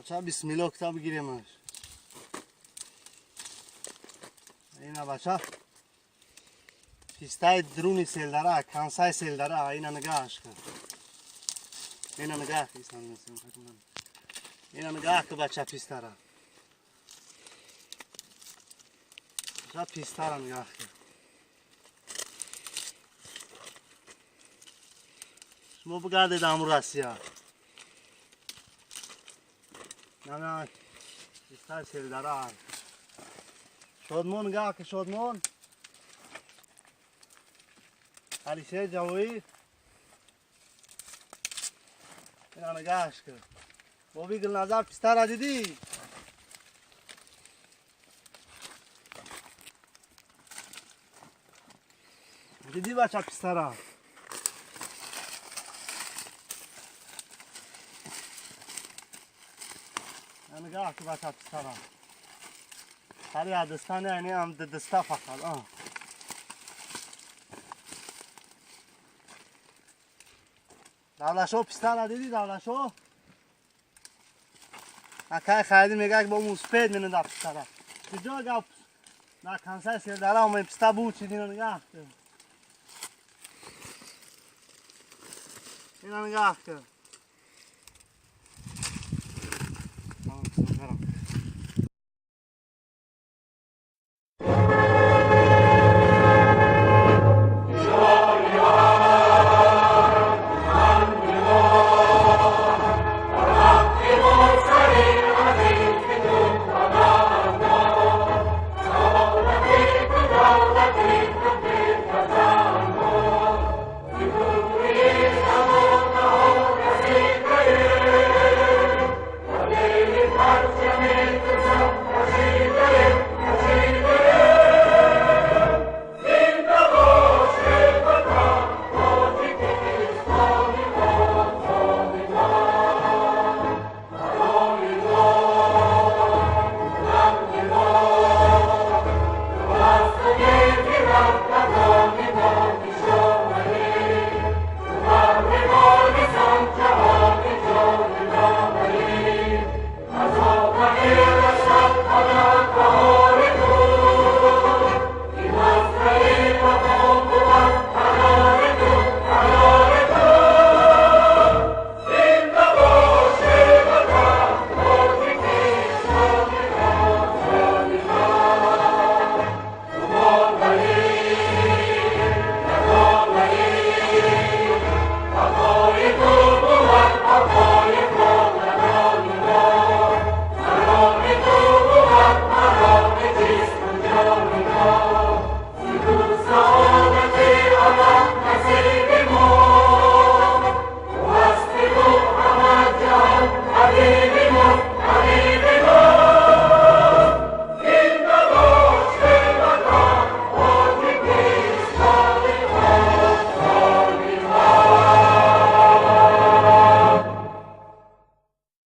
بچه بسم الله کتاب بگیریمش. اینا بچه پیستای درونی سیل داره، کانسای سیل داره. اینا نگاهش کن. اینا نگاه کن. اینا نگاه که بچه پیستا را. بچه پیستا را نگاه کن. شما بگردید امور راسیا. نه پیستا سیل داره. شادمون نگاه که شادمون. علیشه جوایی. اینا نگاهش کن. بابی گل نظر پیستا را دیدی؟ دیدی بچه پیستا را؟ نگاه که بچه پیستا را. خالی دستانه یعنی هم دستا فقط. دولشو پیستا را دیدی دولشو؟ اکای خیلی میگه که با موسپید مینه دا پیستا را. کجا گفت دا کنسای سیل داره و من پیستا بود چی دینو نگاه کن. اینو نگاه کن.